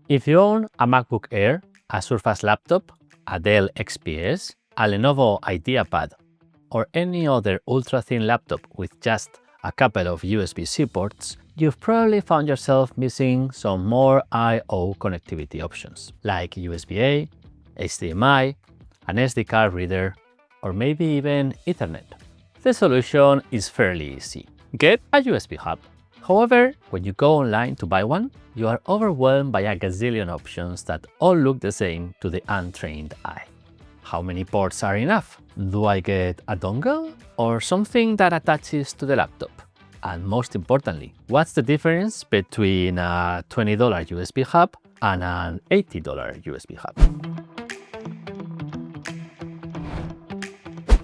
If you own a MacBook Air, a Surface laptop, a Dell XPS, a Lenovo IdeaPad, or any other ultra-thin laptop with just a couple of USB-C ports, you've probably found yourself missing some more I/O connectivity options, like USB-A, HDMI, an SD card reader, or maybe even Ethernet. The solution is fairly easy. Get a USB hub. However, when you go online to buy one, you are overwhelmed by a gazillion options that all look the same to the untrained eye. How many ports are enough? Do I get a dongle or something that attaches to the laptop? And most importantly, what's the difference between a $20 USB hub and an $80 USB hub?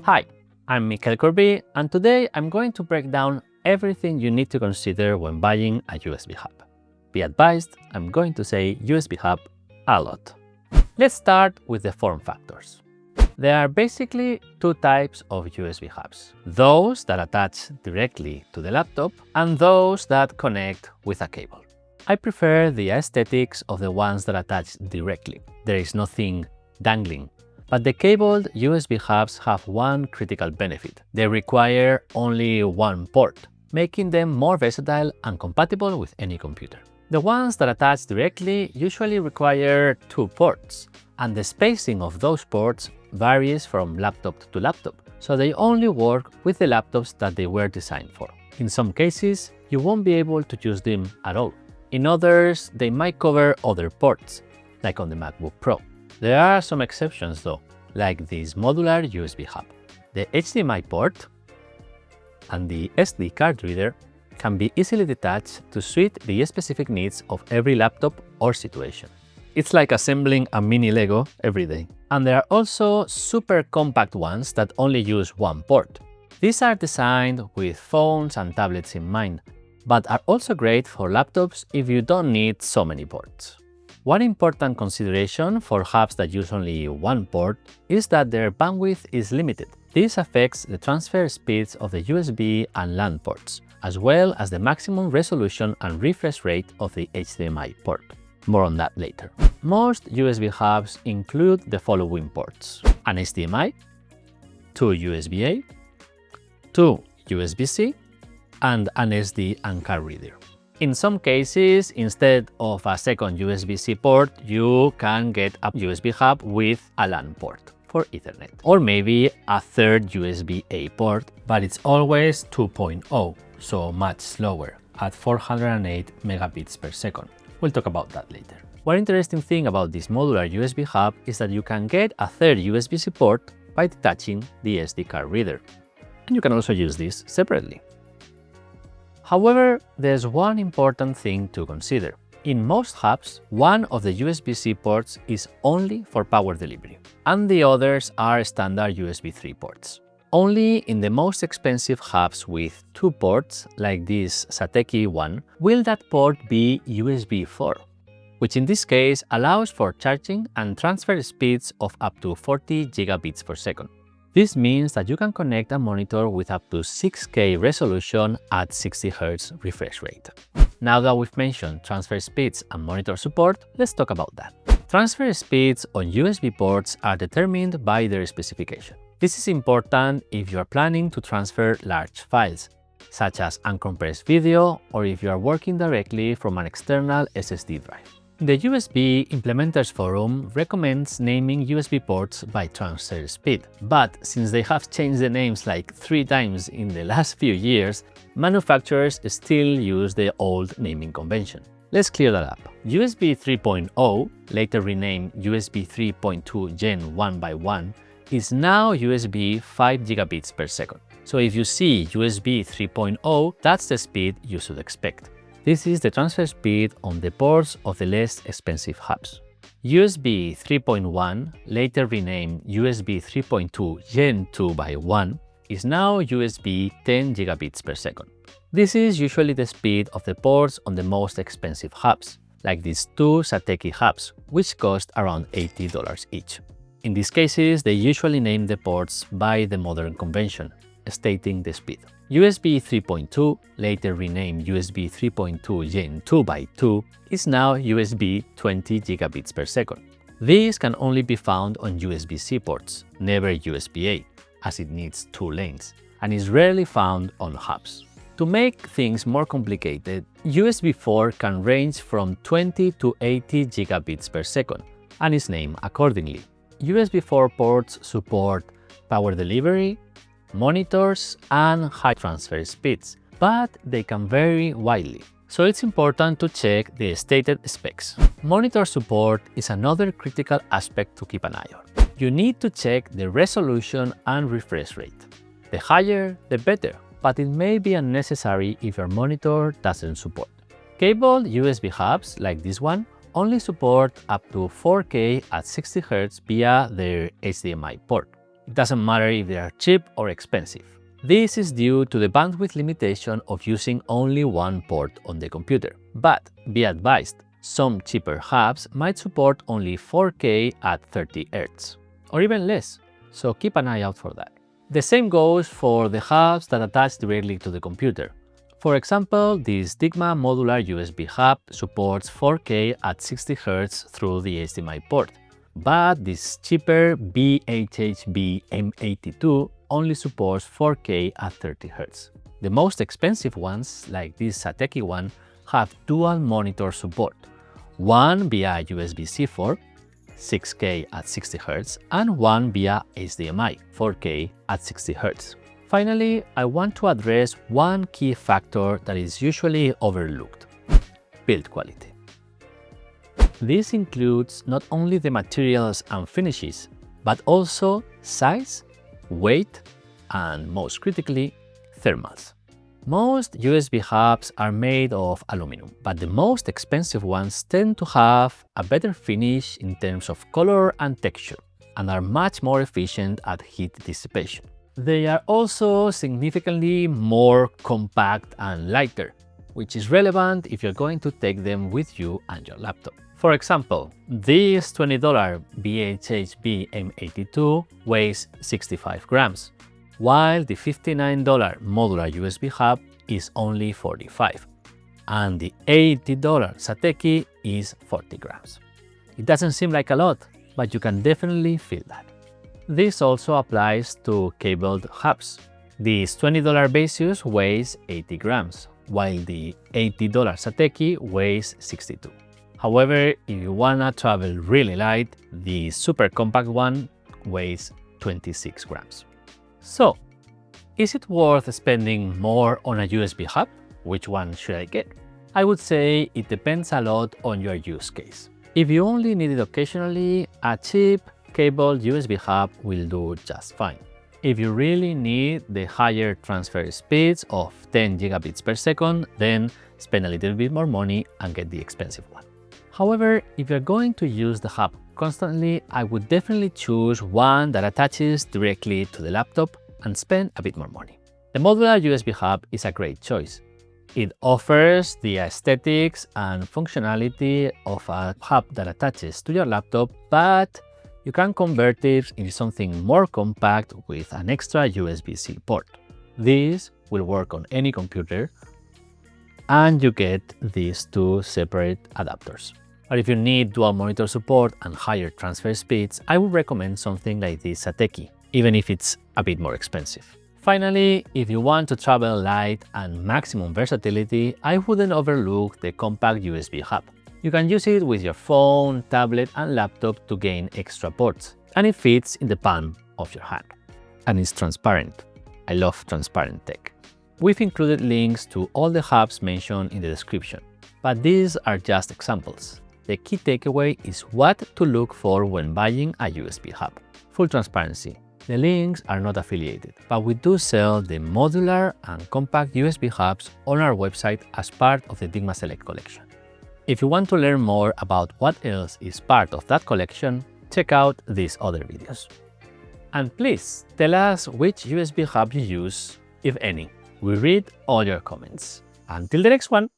Hi, I'm Michael Corby, and today I'm going to break down everything you need to consider when buying a USB hub. Be advised, I'm going to say USB hub a lot. Let's start with the form factors. There are basically two types of USB hubs. Those that attach directly to the laptop and those that connect with a cable. I prefer the aesthetics of the ones that attach directly. There is nothing dangling. But the cabled USB hubs have one critical benefit. They require only one port, making them more versatile and compatible with any computer. The ones that attach directly usually require two ports, and the spacing of those ports varies from laptop to laptop, so they only work with the laptops that they were designed for. In some cases, you won't be able to use them at all. In others, they might cover other ports, like on the MacBook Pro. There are some exceptions though, like this modular USB hub. The HDMI port and the SD card reader can be easily detached to suit the specific needs of every laptop or situation. It's like assembling a mini Lego every day. And there are also super compact ones that only use one port. These are designed with phones and tablets in mind, but are also great for laptops if you don't need so many ports. One important consideration for hubs that use only one port is that their bandwidth is limited. This affects the transfer speeds of the USB and LAN ports, as well as the maximum resolution and refresh rate of the HDMI port. More on that later. Most USB hubs include the following ports: an HDMI, two USB-A, two USB-C, and an SD and card reader. In some cases, instead of a second USB-C port, you can get a USB hub with a LAN port for Ethernet, or maybe a third USB-A port, but it's always 2.0, so much slower, at 408 megabits per second. We'll talk about that later. One interesting thing about this modular USB hub is that you can get a third USB-C port by detaching the SD card reader, and you can also use this separately. However, there's one important thing to consider. In most hubs, one of the USB-C ports is only for power delivery, and the others are standard USB 3 ports. Only in the most expensive hubs with two ports, like this Satechi one, will that port be USB 4, which in this case allows for charging and transfer speeds of up to 40 gigabits per second. This means that you can connect a monitor with up to 6K resolution at 60 Hz refresh rate. Now that we've mentioned transfer speeds and monitor support, let's talk about that. Transfer speeds on USB ports are determined by their specification. This is important if you are planning to transfer large files, such as uncompressed video, or if you are working directly from an external SSD drive. The USB Implementers Forum recommends naming USB ports by transfer speed, but since they have changed the names like 3 times in the last few years, manufacturers still use the old naming convention. Let's clear that up. USB 3.0, later renamed USB 3.2 Gen 1x1, is now USB 5 gigabits per second. So if you see USB 3.0, that's the speed you should expect. This is the transfer speed on the ports of the less expensive hubs. USB 3.1, later renamed USB 3.2 Gen 2x1, is now USB 10 gigabits per second. This is usually the speed of the ports on the most expensive hubs, like these two Satechi hubs, which cost around $80 each. In these cases, they usually name the ports by the modern convention, stating the speed. USB 3.2, later renamed USB 3.2 Gen 2x2, is now USB 20 gigabits per second. This can only be found on USB-C ports, never USB-A, as it needs 2 lanes, and is rarely found on hubs. To make things more complicated, USB 4 can range from 20 to 80 gigabits per second, and is named accordingly. USB 4 ports support power delivery, monitors, and high transfer speeds, but they can vary widely, so it's important to check the stated specs. Monitor support is another critical aspect to keep an eye on. You need to check the resolution and refresh rate. The higher, the better, but it may be unnecessary if your monitor doesn't support. Cable USB hubs like this one only support up to 4K at 60 Hz via their HDMI port. It doesn't matter if they are cheap or expensive. This is due to the bandwidth limitation of using only one port on the computer. But be advised, some cheaper hubs might support only 4K at 30 Hz, or even less, so keep an eye out for that. The same goes for the hubs that attach directly to the computer. For example, this Dygma modular USB hub supports 4K at 60 Hz through the HDMI port, but this cheaper BHHB M82 only supports 4K at 30 Hz. The most expensive ones, like this Satechi one, have dual monitor support, one via USB-C 4, 6K at 60 Hz, and one via HDMI, 4K at 60 Hz. Finally, I want to address one key factor that is usually overlooked: build quality. This includes not only the materials and finishes, but also size, weight, and most critically, thermals. Most USB hubs are made of aluminum, but the most expensive ones tend to have a better finish in terms of color and texture, and are much more efficient at heat dissipation. They are also significantly more compact and lighter, which is relevant if you're going to take them with you and your laptop. For example, this $20 BHHB M82 weighs 65 grams, while the $59 modular USB hub is only 45, and the $80 Satechi is 40 grams. It doesn't seem like a lot, but you can definitely feel that. This also applies to cabled hubs. This $20 Basius weighs 80 grams, while the $80 Satechi weighs 62. However, if you wanna travel really light, the super compact one weighs 26 grams. So, is it worth spending more on a USB hub? Which one should I get? I would say it depends a lot on your use case. If you only need it occasionally, a cheap cable USB hub will do just fine. If you really need the higher transfer speeds of 10 gigabits per second, then spend a little bit more money and get the expensive one. However, if you're going to use the hub constantly, I would definitely choose one that attaches directly to the laptop and spend a bit more money. The modular USB hub is a great choice. It offers the aesthetics and functionality of a hub that attaches to your laptop, but you can convert it into something more compact with an extra USB-C port. This will work on any computer, and you get these two separate adapters. But if you need dual monitor support and higher transfer speeds, I would recommend something like this Satechi, even if it's a bit more expensive. Finally, if you want to travel light and maximum versatility, I wouldn't overlook the compact USB hub. You can use it with your phone, tablet, and laptop to gain extra ports, and it fits in the palm of your hand. And it's transparent. I love transparent tech. We've included links to all the hubs mentioned in the description, but these are just examples. The key takeaway is what to look for when buying a USB hub. Full transparency. The links are not affiliated, but we do sell the modular and compact USB hubs on our website as part of the Dygma Select collection. If you want to learn more about what else is part of that collection, check out these other videos. And please tell us which USB hub you use, if any. We read all your comments. Until the next one!